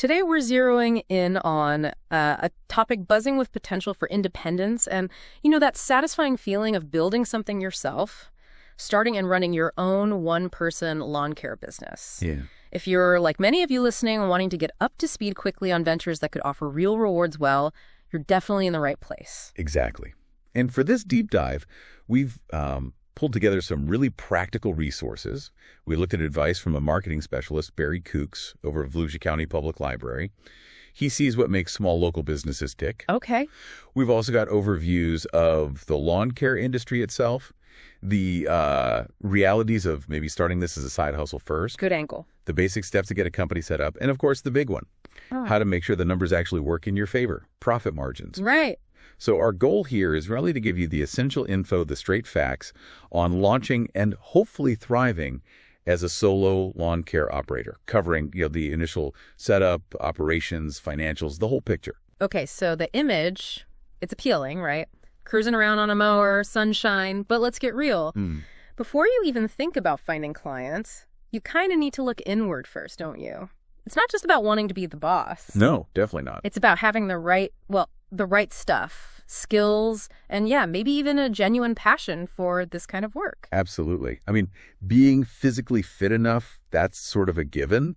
Today we're zeroing in on a topic buzzing with potential for independence and, that satisfying feeling of building something yourself, starting and running your own one-person lawn care business. Yeah. If you're like many of you listening and wanting to get up to speed quickly on ventures that could offer real rewards, well, you're definitely in the right place. Exactly. And for this deep dive, we've pulled together some really practical resources. We looked at advice from a marketing specialist, Barry Kooks, over at Volusia County Public Library. He sees what makes small local businesses tick. Okay. We've also got overviews of the lawn care industry itself, the realities of maybe starting this as a side hustle first. Good angle. The basic steps to get a company set up, and of course the big one, how to make sure the numbers actually work in your favor, profit margins. Right. So our goal here is really to give you the essential info, the straight facts on launching and hopefully thriving as a solo lawn care operator, covering the initial setup, operations, financials, the whole picture. Okay, so the image, it's appealing, right? Cruising around on a mower, sunshine, but let's get real. Before you even think about finding clients, you kind of need to look inward first, don't you? It's not just about wanting to be the boss. No, definitely not. It's about having the right stuff, skills, and maybe even a genuine passion for this kind of work. Absolutely. I mean, being physically fit enough, that's sort of a given,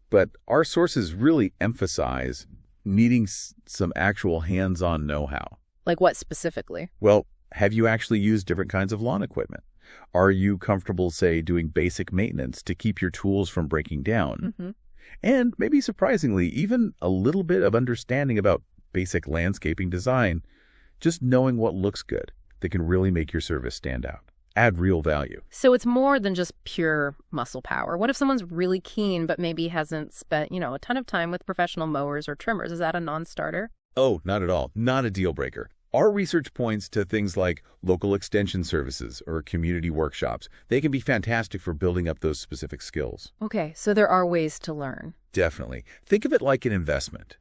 but our sources really emphasize needing some actual hands-on know-how. Like what specifically? Well, have you actually used different kinds of lawn equipment? Are you comfortable, say, doing basic maintenance to keep your tools from breaking down? Mm-hmm. And maybe surprisingly, even a little bit of understanding about basic landscaping design, just knowing what looks good that can really make your service stand out, add real value. So it's more than just pure muscle power. What if someone's really keen but maybe hasn't spent, a ton of time with professional mowers or trimmers? Is that a non-starter? Oh, not at all. Not a deal breaker. Our research points to things like local extension services or community workshops. They can be fantastic for building up those specific skills. Okay, so there are ways to learn. Definitely. Think of it like an investment,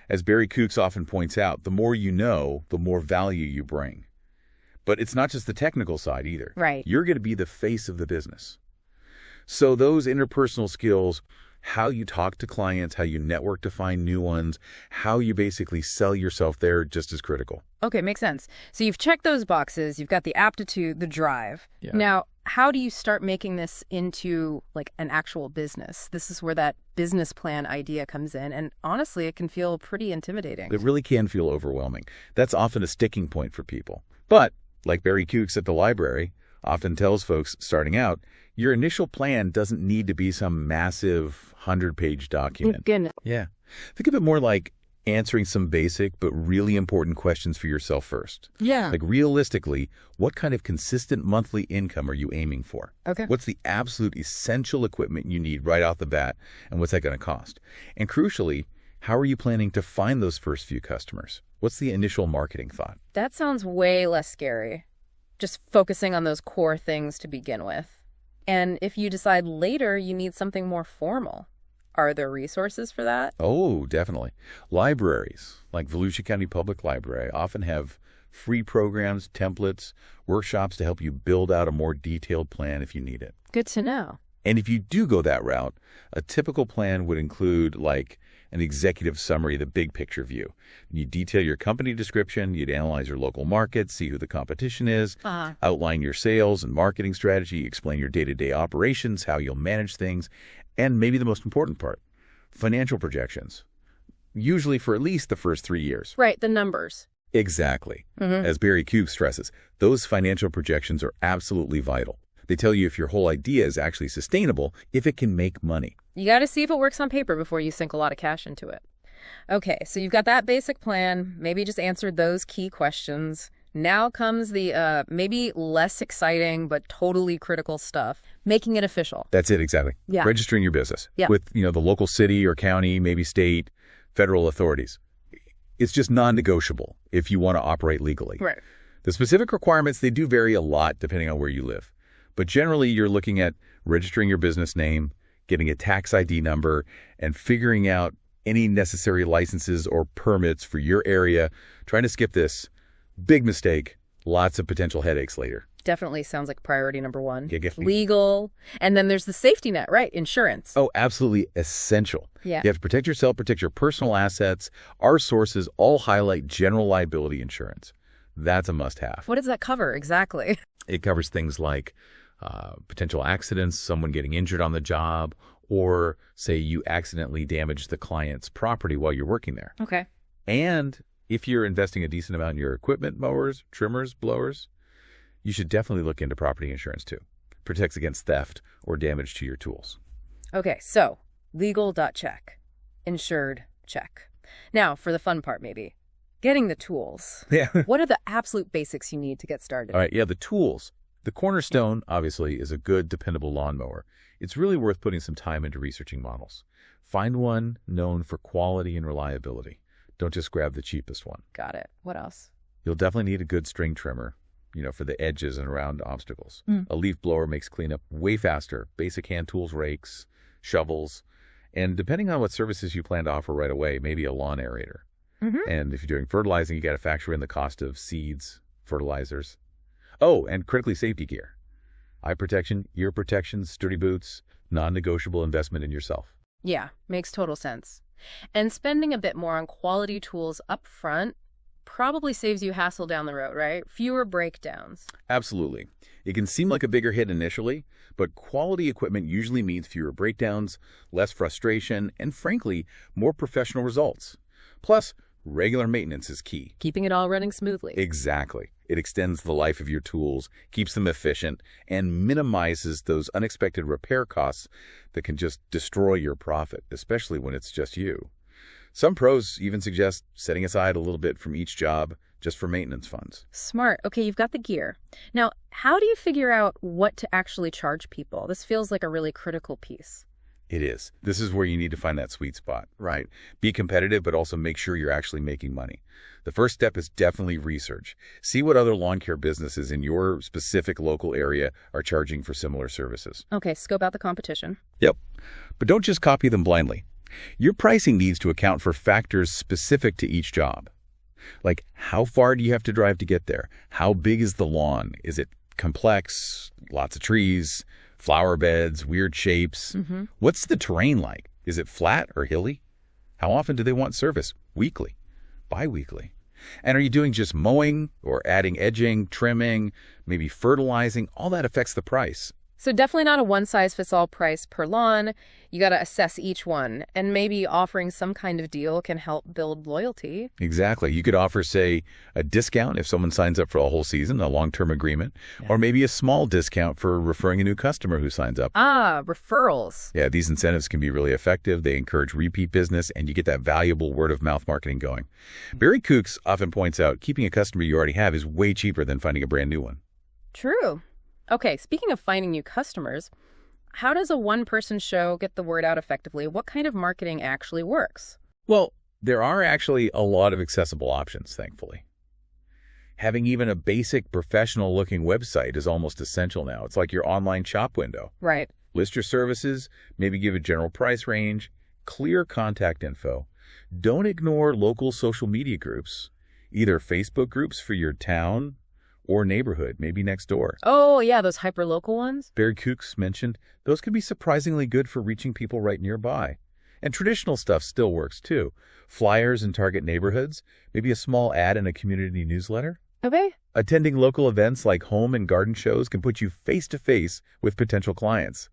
As Barry Kooks often points out, the more you know, the more value you bring. But it's not just the technical side either. Right. You're going to be the face of the business. So those interpersonal skills, how you talk to clients, how you network to find new ones, how you basically sell yourself, there, just as critical. Okay, makes sense. So you've checked those boxes, you've got the aptitude, the drive. Yeah. Now, how do you start making this into an actual business? This is where that business plan idea comes in. And honestly, it can feel pretty intimidating. It really can feel overwhelming. That's often a sticking point for people. But like Barry Kooks at the library often tells folks starting out, your initial plan doesn't need to be some massive 100-page document. Goodness. Yeah. Think of it more like answering some basic but really important questions for yourself first. Yeah. Like realistically, what kind of consistent monthly income are you aiming for? Okay. What's the absolute essential equipment you need right off the bat, and what's that going to cost? And crucially, how are you planning to find those first few customers? What's the initial marketing thought? That sounds way less scary. Just focusing on those core things to begin with. And if you decide later you need something more formal, are there resources for that? Oh, definitely. Libraries, like Volusia County Public Library, often have free programs, templates, workshops to help you build out a more detailed plan if you need it. Good to know. And if you do go that route, a typical plan would include an executive summary, the big picture view. You detail your company description, you'd analyze your local market, see who the competition is, outline your sales and marketing strategy, explain your day-to-day operations, how you'll manage things, and maybe the most important part, financial projections, usually for at least the first 3 years. Right, the numbers. Exactly. As Barry Kooks stresses, those financial projections are absolutely vital. They tell you if your whole idea is actually sustainable, if it can make money. You got to see if it works on paper before you sink a lot of cash into it. Okay, so you've got that basic plan, maybe just answered those key questions. Now comes the maybe less exciting but totally critical stuff, making it official. That's it, exactly. Yeah. Registering your business Yeah. with the local city or county, maybe state, federal authorities. It's just non-negotiable if you want to operate legally. Right. The specific requirements, they do vary a lot depending on where you live. But generally, you're looking at registering your business name, getting a tax ID number, and figuring out any necessary licenses or permits for your area. Trying to skip this. Big mistake. Lots of potential headaches later. definitely sounds like priority number one. Yeah, Legal. And then there's the safety net, right? Insurance. Oh, absolutely essential. Yeah. You have to protect yourself, protect your personal assets. Our sources all highlight general liability insurance. That's a must-have. What does that cover exactly? It covers things like potential accidents, someone getting injured on the job, or say you accidentally damage the client's property while you're working there. Okay. And if you're investing a decent amount in your equipment, mowers, trimmers, blowers, you should definitely look into property insurance too. Protects against theft or damage to your tools. Okay, so legal.check. Insured, check. Now, for the fun part maybe, getting the tools. Yeah. What are the absolute basics you need to get started? All right, yeah, the tools. The cornerstone, obviously, is a good, dependable lawnmower. It's really worth putting some time into researching models. Find one known for quality and reliability. Don't just grab the cheapest one. Got it. What else? You'll definitely need a good string trimmer, for the edges and around obstacles. A leaf blower makes cleanup way faster. Basic hand tools, rakes, shovels, and depending on what services you plan to offer right away, maybe a lawn aerator. And if you're doing fertilizing, you got to factor in the cost of seeds, fertilizers. Oh, and critically safety gear. Eye protection, ear protection, sturdy boots, non-negotiable investment in yourself. Yeah, makes total sense. And spending a bit more on quality tools up front probably saves you hassle down the road, right? Fewer breakdowns. Absolutely. It can seem like a bigger hit initially, but quality equipment usually means fewer breakdowns, less frustration, and frankly, more professional results. Plus, regular maintenance is key. Keeping it all running smoothly. Exactly. It extends the life of your tools, keeps them efficient, and minimizes those unexpected repair costs that can just destroy your profit, especially when it's just you. Some pros even suggest setting aside a little bit from each job just for maintenance funds. Smart. Okay, you've got the gear. Now, how do you figure out what to actually charge people? This feels like a really critical piece. It is. This is where you need to find that sweet spot, right? Be competitive, but also make sure you're actually making money. The first step is definitely research. See what other lawn care businesses in your specific local area are charging for similar services. Okay, scope out the competition. Yep. But don't just copy them blindly. Your pricing needs to account for factors specific to each job. Like, how far do you have to drive to get there? How big is the lawn? Is it complex? Lots of trees? Flower beds, weird shapes. What's the terrain like? Is it flat or hilly? How often do they want service? Weekly? Bi-weekly? And are you doing just mowing or adding edging, trimming, maybe fertilizing? All that affects the price. So definitely not a one-size-fits-all price per lawn. You got to assess each one, and maybe offering some kind of deal can help build loyalty. Exactly. You could offer, say, a discount if someone signs up for a whole season, a long-term agreement, or maybe a small discount for referring a new customer who signs up. Ah, referrals. Yeah, these incentives can be really effective. They encourage repeat business, and you get that valuable word-of-mouth marketing going. Barry Kooks often points out keeping a customer you already have is way cheaper than finding a brand new one. True. Okay, speaking of finding new customers, how does a one-person show get the word out effectively? What kind of marketing actually works? Well, there are actually a lot of accessible options, thankfully. Having even a basic professional-looking website is almost essential now. It's like your online shop window. Right. List your services, maybe give a general price range, clear contact info. Don't ignore local social media groups, either Facebook groups for your town or neighborhood, maybe next door. Oh, yeah, those hyper-local ones? Barry Kooks mentioned those can be surprisingly good for reaching people right nearby. And traditional stuff still works too. Flyers in target neighborhoods, maybe a small ad in a community newsletter. Okay. Attending local events like home and garden shows can put you face-to-face with potential clients.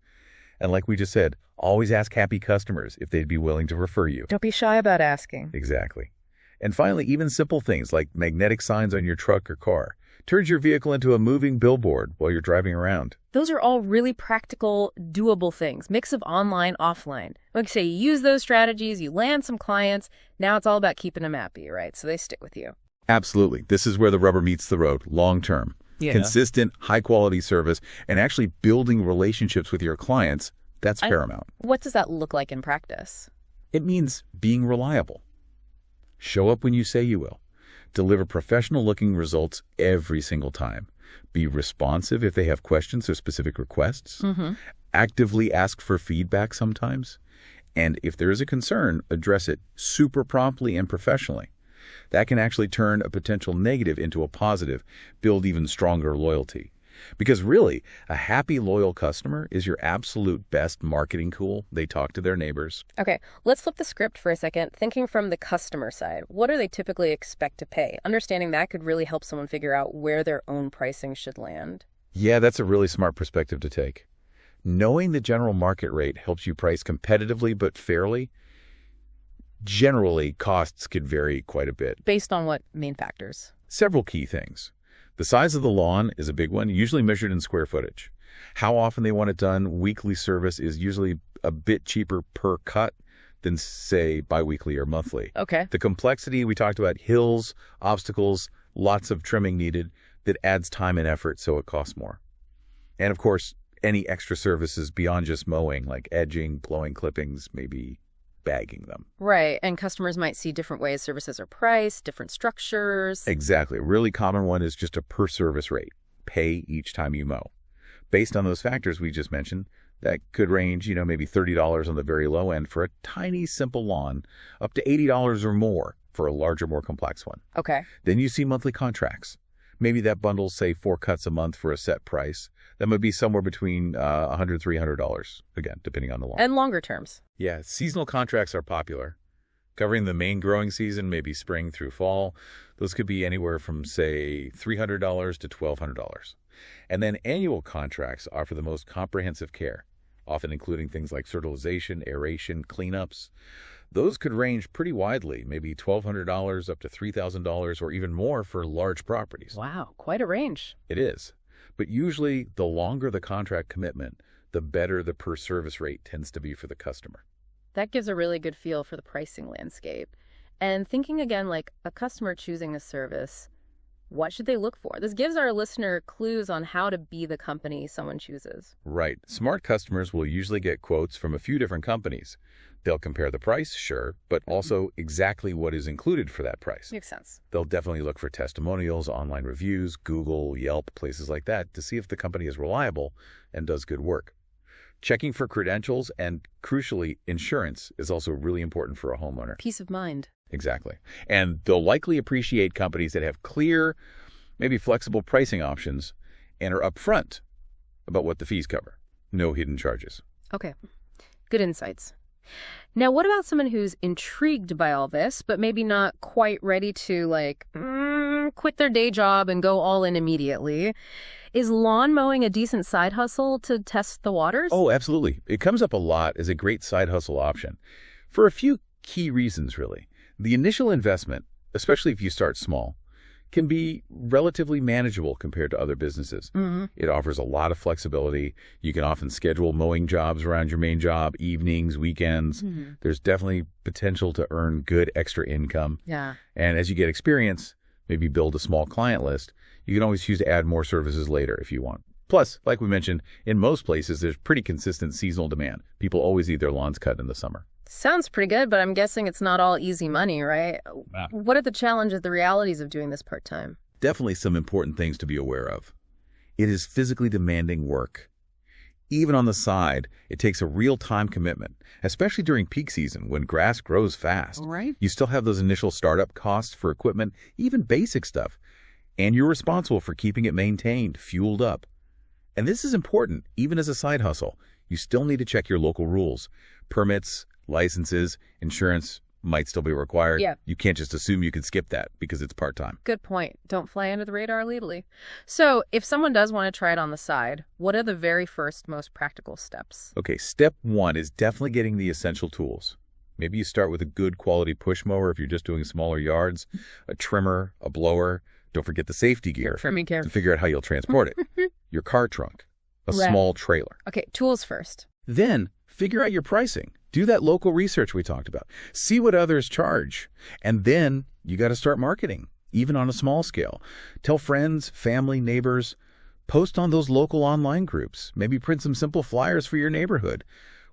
And like we just said, always ask happy customers if they'd be willing to refer you. Don't be shy about asking. Exactly. And finally, even simple things like magnetic signs on your truck or car turns your vehicle into a moving billboard while you're driving around. Those are all really practical, doable things. Mix of online, offline. Like say you use those strategies, you land some clients. Now it's all about keeping them happy, right? So they stick with you. Absolutely. This is where the rubber meets the road, long term. Yeah. Consistent, high-quality service, and actually building relationships with your clients, that's paramount. What does that look like in practice? It means being reliable. Show up when you say you will. Deliver professional-looking results every single time. Be responsive if they have questions or specific requests. Actively ask for feedback sometimes. And if there is a concern, address it super promptly and professionally. That can actually turn a potential negative into a positive, build even stronger loyalty. Because really, a happy, loyal customer is your absolute best marketing tool. They talk to their neighbors. Okay, let's flip the script for a second. Thinking from the customer side, what do they typically expect to pay? Understanding that could really help someone figure out where their own pricing should land. Yeah, that's a really smart perspective to take. Knowing the general market rate helps you price competitively but fairly. Generally, costs could vary quite a bit. Based on what main factors? Several key things. The size of the lawn is a big one, usually measured in square footage. How often they want it done, weekly service is usually a bit cheaper per cut than, say, biweekly or monthly. Okay. The complexity, we talked about hills, obstacles, lots of trimming needed, that adds time and effort, so it costs more. And of course, any extra services beyond just mowing, like edging, blowing clippings, maybe bagging them. Right, and customers might see different ways services are priced, different structures. Exactly. A really common one is just a per service rate. Pay each time you mow. Based on those factors we just mentioned, that could range, maybe $30 on the very low end for a tiny, simple lawn, up to $80 or more for a larger, more complex one. Okay. Then you see monthly contracts. Maybe that bundles, say, 4 cuts a month for a set price. That might be somewhere between $100, $300, again, depending on the lawn. And longer terms. Yeah, seasonal contracts are popular. Covering the main growing season, maybe spring through fall. Those could be anywhere from, say, $300 to $1,200. And then annual contracts offer the most comprehensive care, often including things like fertilization, aeration, cleanups. Those could range pretty widely, maybe $1,200 up to $3,000 or even more for large properties. Wow, quite a range. It is. But usually, the longer the contract commitment, the better the per-service rate tends to be for the customer. That gives a really good feel for the pricing landscape. And thinking again, like a customer choosing a service, what should they look for? This gives our listener clues on how to be the company someone chooses. Right. Smart customers will usually get quotes from a few different companies. They'll compare the price, sure, but also exactly what is included for that price. Makes sense. They'll definitely look for testimonials, online reviews, Google, Yelp, places like that to see if the company is reliable and does good work. Checking for credentials and, crucially, insurance is also really important for a homeowner. Peace of mind. Exactly. And they'll likely appreciate companies that have clear, maybe flexible pricing options and are upfront about what the fees cover. No hidden charges. Okay. Good insights. Now, what about someone who's intrigued by all this, but maybe not quite ready to, quit their day job and go all in immediately? Is lawn mowing a decent side hustle to test the waters? Oh, absolutely. It comes up a lot as a great side hustle option for a few key reasons, really. The initial investment, especially if you start small, can be relatively manageable compared to other businesses. Mm-hmm. It offers a lot of flexibility. You can often schedule mowing jobs around your main job, evenings, weekends. Mm-hmm. There's definitely potential to earn good extra income. Yeah. And as you get experience, maybe build a small client list, you can always choose to add more services later if you want. Plus, like we mentioned, in most places, there's pretty consistent seasonal demand. People always need their lawns cut in the summer. Sounds pretty good, but I'm guessing it's not all easy money, right? Ah. What are the challenges, the realities of doing this part-time? Definitely some important things to be aware of. It is physically demanding work. Even on the side, it takes a real time commitment, especially during peak season when grass grows fast. Right. You still have those initial startup costs for equipment, even basic stuff. And you're responsible for keeping it maintained, fueled up. And this is important, even as a side hustle. You still need to check your local rules. Permits, licenses, insurance might still be required. Yeah. You can't just assume you can skip that because it's part-time. Good point. Don't fly under the radar legally. So if someone does want to try it on the side, what are the very first, most practical steps? Okay, step 1 is definitely getting the essential tools. Maybe you start with a good quality push mower if you're just doing smaller yards, a trimmer, a blower. Don't forget the safety gear Trimming care. to figure out how you'll transport it. Your car trunk, a Right. small trailer. Okay, tools first. Then figure out your pricing. Do that local research we talked about. See what others charge. And then you got to start marketing, even on a small scale. Tell friends, family, neighbors. Post on those local online groups. Maybe print some simple flyers for your neighborhood.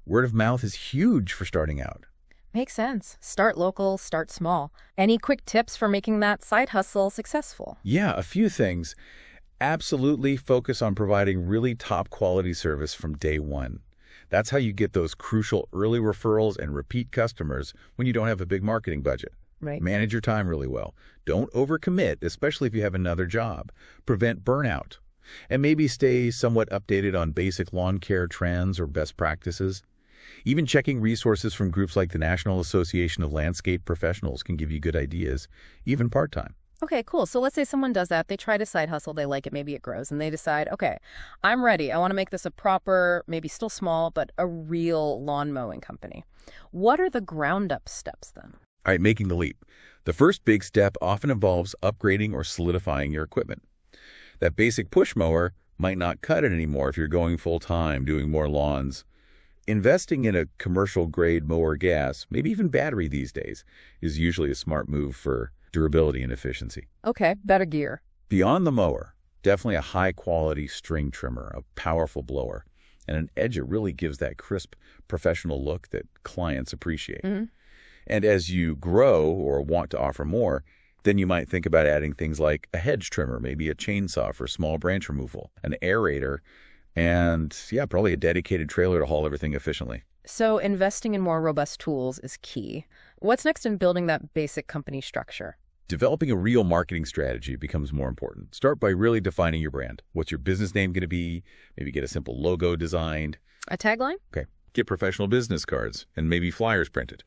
Word of mouth is huge for starting out. Makes sense. Start local, start small. Any quick tips for making that side hustle successful? Yeah, a few things. Absolutely focus on providing really top quality service from day one. That's how you get those crucial early referrals and repeat customers when you don't have a big marketing budget. Right. Manage your time really well. Don't overcommit, especially if you have another job. Prevent burnout. and maybe stay somewhat updated on basic lawn care trends or best practices. Even checking resources from groups like the National Association of Landscape Professionals can give you good ideas, even part-time. Okay, cool. So let's say someone does that. They try to side hustle. They like it. Maybe it grows. And they decide, okay, I'm ready. I want to make this a proper, maybe still small, but a real lawn mowing company. What are the ground up steps then? All right, making the leap. The first big step often involves upgrading or solidifying your equipment. That basic push mower might not cut it anymore if you're going full-time, doing more lawns. Investing in a commercial-grade mower gas, maybe even battery these days, is usually a smart move for durability and efficiency. Okay, better gear. Beyond the mower, definitely a high-quality string trimmer, a powerful blower, and an edge that really gives that crisp, professional look that clients appreciate. Mm-hmm. And as you grow or want to offer more, then you might think about adding things like a hedge trimmer, maybe a chainsaw for small branch removal, an aerator, and probably a dedicated trailer to haul everything efficiently. So investing in more robust tools is key. What's next in building that basic company structure? Developing a real marketing strategy becomes more important. Start by really defining your brand. What's your business name going to be? Maybe get a simple logo designed. A tagline? Okay. Get professional business cards and maybe flyers printed.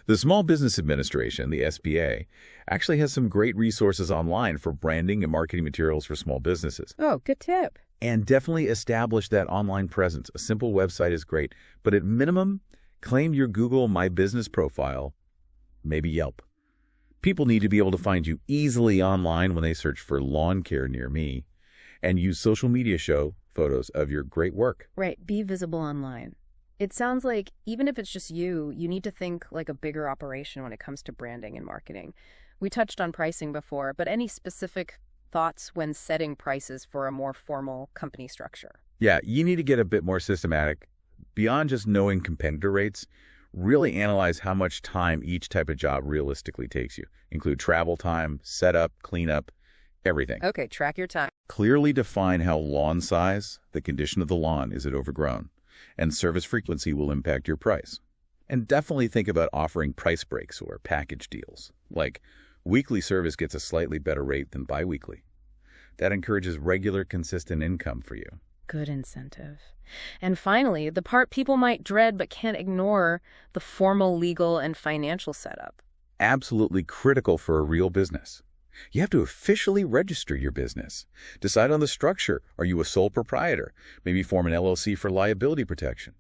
The Small Business Administration, the SBA, actually has some great resources online for branding and marketing materials for small businesses. Oh, good tip. And definitely establish that online presence. A simple website is great, but at minimum, claim your Google My Business profile, maybe Yelp. People need to be able to find you easily online when they search for lawn care near me, and use social media show photos of your great work. Right, be visible online. It sounds like even if it's just you need to think like a bigger operation when it comes to branding and marketing. We touched on pricing before, but any specific thoughts when setting prices for a more formal company structure? Yeah, you need to get a bit more systematic. Beyond just knowing competitor rates, really analyze how much time each type of job realistically takes you. Include travel time, setup, cleanup, everything. Okay, track your time. Clearly define how lawn size, the condition of the lawn, is it overgrown, and service frequency will impact your price. And definitely think about offering price breaks or package deals, like weekly service gets a slightly better rate than biweekly. That encourages regular, consistent income for you. Good incentive. And finally, the part people might dread but can't ignore, the formal legal and financial setup. Absolutely critical for a real business. You have to officially register your business. Decide on the structure. Are you a sole proprietor? Maybe form an LLC for liability protection.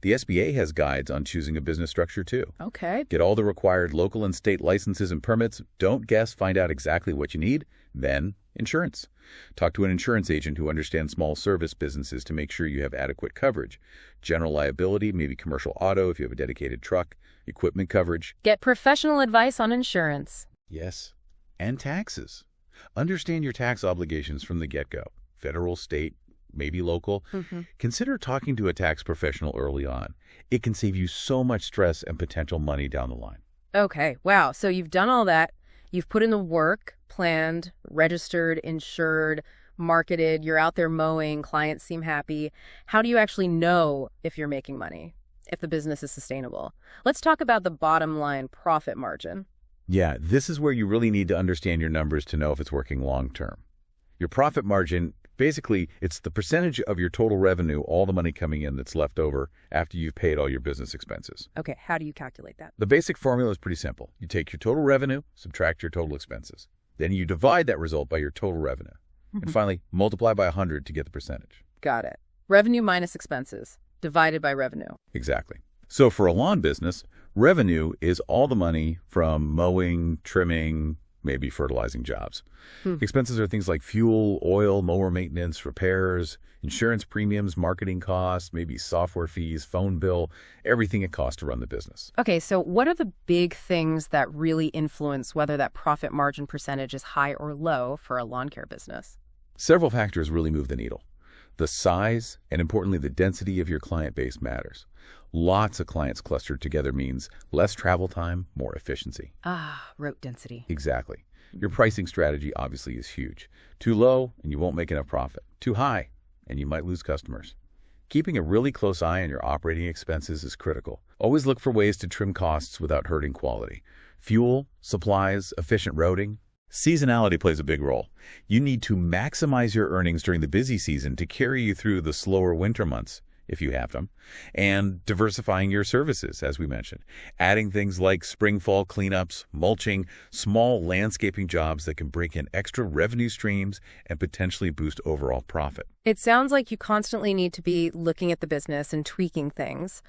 The SBA has guides on choosing a business structure too. Okay. Get all the required local and state licenses and permits. Don't guess, find out exactly what you need. Then, insurance. Talk to an insurance agent who understands small service businesses to make sure you have adequate coverage. General liability, maybe commercial auto if you have a dedicated truck, equipment coverage. Get professional advice on insurance. Yes. And taxes. Understand your tax obligations from the get-go. Federal, state, maybe local. Mm-hmm. Consider talking to a tax professional early on. It can save you so much stress and potential money down the line. Okay, wow. So you've done all that. You've put in the work, planned, registered, insured, marketed. You're out there mowing. Clients seem happy. How do you actually know if you're making money, if the business is sustainable? Let's talk about the bottom line profit margin. Yeah, this is where you really need to understand your numbers to know if it's working long term. Your profit margin, basically, it's the percentage of your total revenue, all the money coming in that's left over after you've paid all your business expenses. Okay, how do you calculate that? The basic formula is pretty simple. You take your total revenue, subtract your total expenses. Then you divide that result by your total revenue. And finally, multiply by 100 to get the percentage. Got it. Revenue minus expenses, divided by revenue. Exactly. So for a lawn business, revenue is all the money from mowing, trimming, maybe fertilizing jobs. Expenses are things like fuel, oil, mower maintenance, repairs, insurance premiums, marketing costs, maybe software fees, phone bill, everything it costs to run the business. Okay, so what are the big things that really influence whether that profit margin percentage is high or low for a lawn care business? Several factors really move the needle. The size and, importantly, the density of your client base matters. Lots of clients clustered together means less travel time, more efficiency. Rote density. Exactly. Your pricing strategy obviously is huge. Too low, and you won't make enough profit. Too high, and you might lose customers. Keeping a really close eye on your operating expenses is critical. Always look for ways to trim costs without hurting quality. Fuel, supplies, efficient routing, Seasonality plays a big role. You need to maximize your earnings during the busy season to carry you through the slower winter months, if you have them, and diversifying your services, as we mentioned, adding things like spring-fall cleanups, mulching, small landscaping jobs that can bring in extra revenue streams and potentially boost overall profit. It sounds like you constantly need to be looking at the business and tweaking things.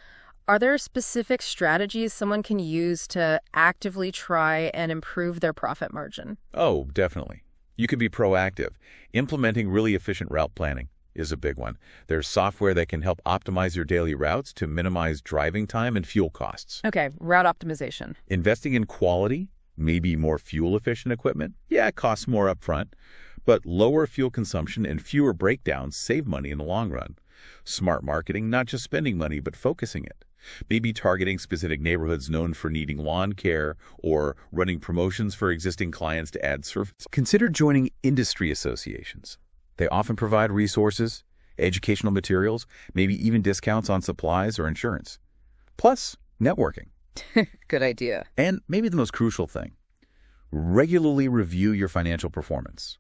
Are there specific strategies someone can use to actively try and improve their profit margin? Oh, definitely. You can be proactive. Implementing really efficient route planning is a big one. There's software that can help optimize your daily routes to minimize driving time and fuel costs. Okay, route optimization. Investing in quality, maybe more fuel-efficient equipment, yeah, it costs more upfront, but lower fuel consumption and fewer breakdowns save money in the long run. Smart marketing, not just spending money, but focusing it. Maybe targeting specific neighborhoods known for needing lawn care or running promotions for existing clients to add service. Consider joining industry associations. They often provide resources, educational materials, maybe even discounts on supplies or insurance. Plus, networking. Good idea. And maybe the most crucial thing, regularly review your financial performance.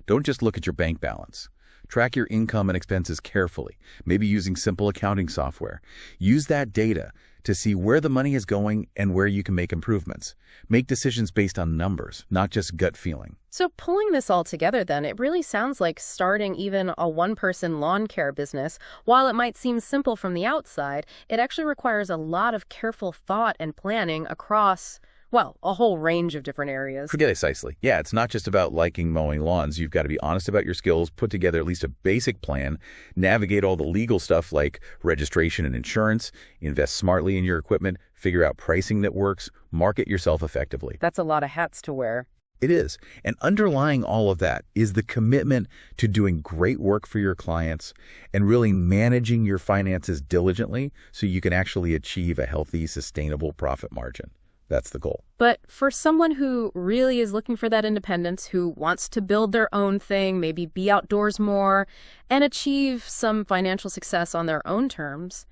Don't just look at your bank balance. Track your income and expenses carefully, maybe using simple accounting software. Use that data to see where the money is going and where you can make improvements. Make decisions based on numbers, not just gut feeling. So pulling this all together then, it really sounds like starting even a one-person lawn care business. While it might seem simple from the outside, it actually requires a lot of careful thought and planning across, well, a whole range of different areas. Precisely. Yeah, it's not just about liking mowing lawns. You've got to be honest about your skills, put together at least a basic plan, navigate all the legal stuff like registration and insurance, invest smartly in your equipment, figure out pricing that works, market yourself effectively. That's a lot of hats to wear. It is. And underlying all of that is the commitment to doing great work for your clients and really managing your finances diligently so you can actually achieve a healthy, sustainable profit margin. That's the goal. But for someone who really is looking for that independence, who wants to build their own thing, maybe be outdoors more, and achieve some financial success on their own terms,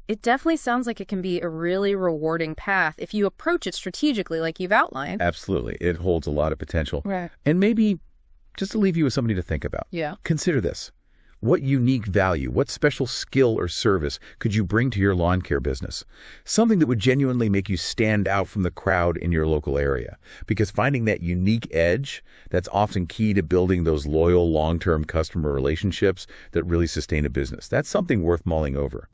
it definitely sounds like it can be a really rewarding path if you approach it strategically like you've outlined. Absolutely. It holds a lot of potential. Right. And maybe just to leave you with something to think about. Yeah. Consider this. What unique value, what special skill or service could you bring to your lawn care business? Something that would genuinely make you stand out from the crowd in your local area. Because finding that unique edge, that's often key to building those loyal, long-term customer relationships that really sustain a business. That's something worth mulling over.